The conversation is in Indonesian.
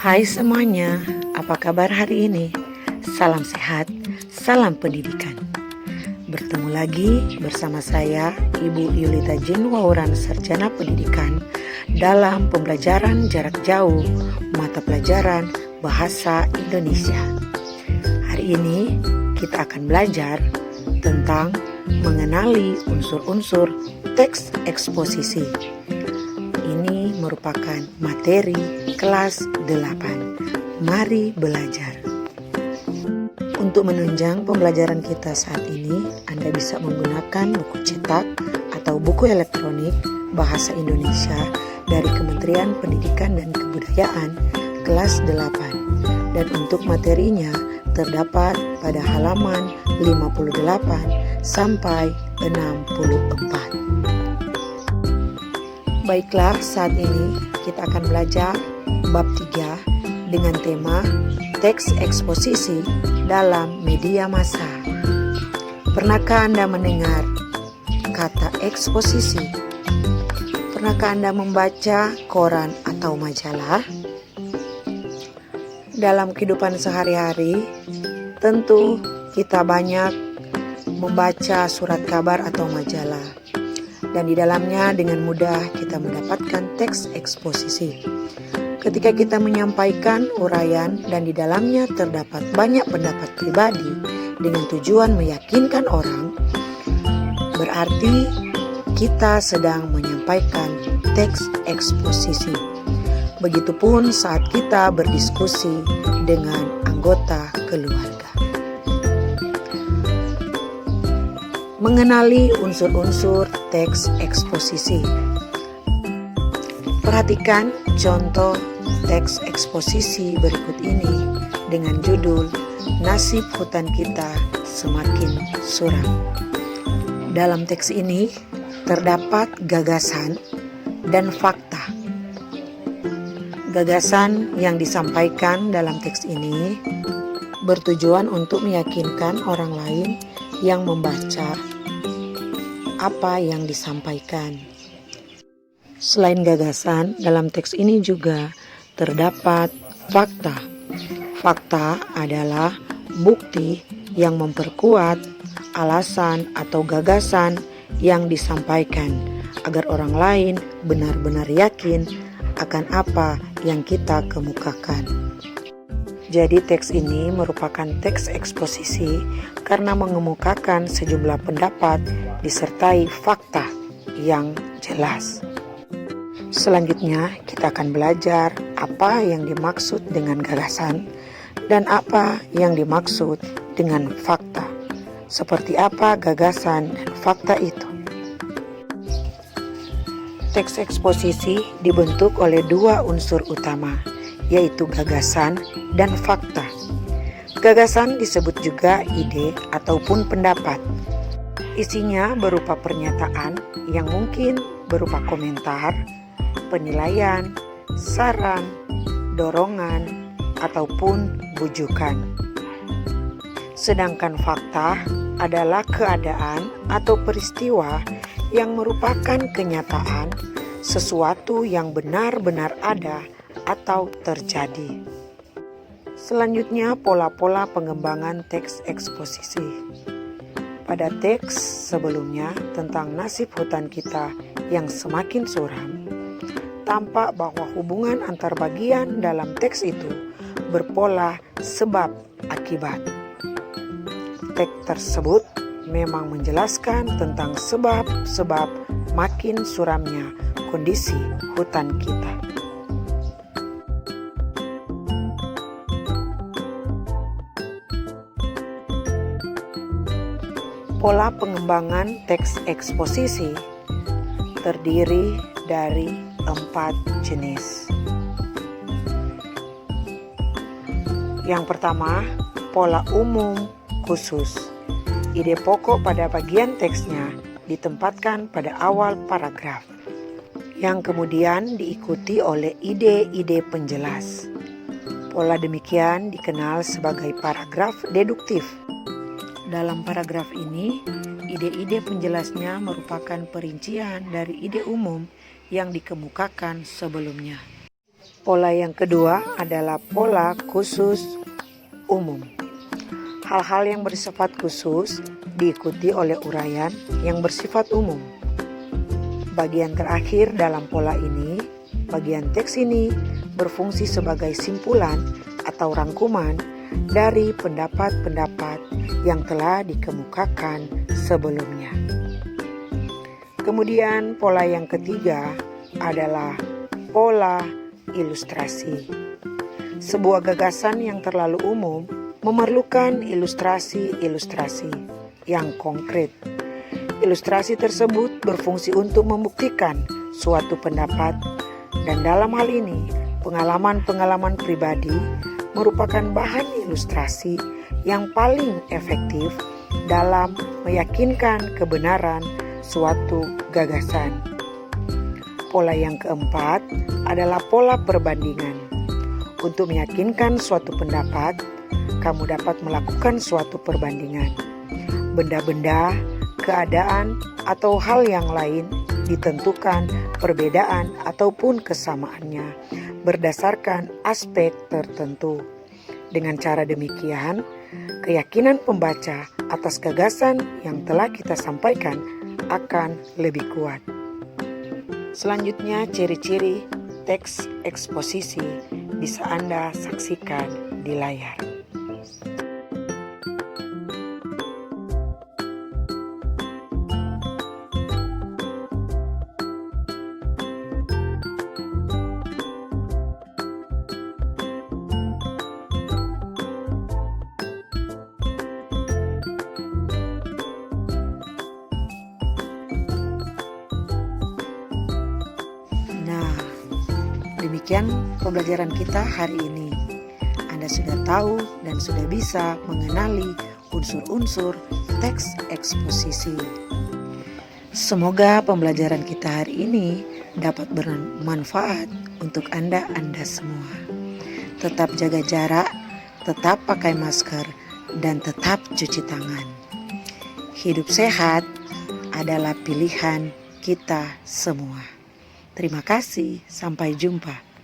Hai semuanya, apa kabar hari ini? Salam sehat, salam pendidikan. Bertemu lagi bersama saya, Ibu Yulita Jinwauran, Sarjana Pendidikan, dalam pembelajaran jarak jauh mata pelajaran Bahasa Indonesia. Hari ini kita akan belajar tentang mengenali unsur-unsur teks eksposisi. Ini merupakan materi kelas 8. Mari belajar. Untuk menunjang pembelajaran kita saat ini, Anda bisa menggunakan buku cetak atau buku elektronik Bahasa Indonesia dari Kementerian Pendidikan dan Kebudayaan kelas 8. Dan untuk materinya terdapat pada halaman 58 sampai 64. Baiklah, saat ini kita akan belajar bab 3 dengan tema teks eksposisi dalam media massa. Pernahkah Anda mendengar kata eksposisi? Pernahkah Anda membaca koran atau majalah? Dalam kehidupan sehari-hari, tentu kita banyak membaca surat kabar atau majalah. Dan di dalamnya dengan mudah kita mendapatkan teks eksposisi. Ketika kita menyampaikan uraian dan di dalamnya terdapat banyak pendapat pribadi dengan tujuan meyakinkan orang, berarti kita sedang menyampaikan teks eksposisi. Begitupun saat kita berdiskusi dengan anggota keluarga. Mengenali unsur-unsur teks eksposisi. Perhatikan contoh teks eksposisi berikut ini dengan judul Nasib Hutan Kita Semakin Suram. Dalam teks ini terdapat gagasan dan fakta. Gagasan yang disampaikan dalam teks ini bertujuan untuk meyakinkan orang lain yang membaca apa yang disampaikan. Selain gagasan, dalam teks ini juga terdapat fakta. Fakta adalah bukti yang memperkuat alasan atau gagasan yang disampaikan agar orang lain benar-benar yakin akan apa yang kita kemukakan. Jadi teks ini merupakan teks eksposisi karena mengemukakan sejumlah pendapat disertai fakta yang jelas. Selanjutnya kita akan belajar apa yang dimaksud dengan gagasan dan apa yang dimaksud dengan fakta. Seperti apa gagasan dan fakta itu? Teks eksposisi dibentuk oleh dua unsur utama, yaitu gagasan dan fakta. Gagasan disebut juga ide ataupun pendapat. Isinya berupa pernyataan yang mungkin berupa komentar, penilaian, saran, dorongan, ataupun bujukan. Sedangkan fakta adalah keadaan atau peristiwa yang merupakan kenyataan, sesuatu yang benar-benar ada atau terjadi. Selanjutnya, pola-pola pengembangan teks eksposisi. Pada teks sebelumnya tentang nasib hutan kita yang semakin suram, tampak bahwa hubungan antar bagian dalam teks itu berpola sebab akibat. Teks tersebut memang menjelaskan tentang sebab-sebab makin suramnya kondisi hutan kita. Pola pengembangan teks eksposisi terdiri dari 4 jenis. Yang pertama, pola umum khusus. Ide pokok pada bagian teksnya ditempatkan pada awal paragraf, yang kemudian diikuti oleh ide-ide penjelas. Pola demikian dikenal sebagai paragraf deduktif. Dalam paragraf ini, ide-ide penjelasnya merupakan perincian dari ide umum yang dikemukakan sebelumnya. Pola yang kedua adalah pola khusus umum. Hal-hal yang bersifat khusus diikuti oleh uraian yang bersifat umum. Bagian terakhir dalam pola ini, bagian teks ini berfungsi sebagai simpulan atau rangkuman dari pendapat-pendapat yang telah dikemukakan sebelumnya. Kemudian pola yang ketiga adalah pola ilustrasi. Sebuah gagasan yang terlalu umum memerlukan ilustrasi-ilustrasi yang konkret. Ilustrasi tersebut berfungsi untuk membuktikan suatu pendapat, dan dalam hal ini pengalaman-pengalaman pribadi merupakan bahan ilustrasi yang paling efektif dalam meyakinkan kebenaran suatu gagasan. Pola yang keempat adalah pola perbandingan. Untuk meyakinkan suatu pendapat, kamu dapat melakukan suatu perbandingan. Benda-benda, keadaan, atau hal yang lain ditentukan perbedaan ataupun kesamaannya berdasarkan aspek tertentu. Dengan cara demikian, keyakinan pembaca atas gagasan yang telah kita sampaikan akan lebih kuat. Selanjutnya, ciri-ciri teks eksposisi bisa Anda saksikan di layar. Demikian pembelajaran kita hari ini. Anda sudah tahu dan sudah bisa mengenali unsur-unsur teks eksposisi. Semoga pembelajaran kita hari ini dapat bermanfaat untuk Anda semua. Tetap jaga jarak, tetap pakai masker, dan tetap cuci tangan. Hidup sehat adalah pilihan kita semua. Terima kasih, sampai jumpa.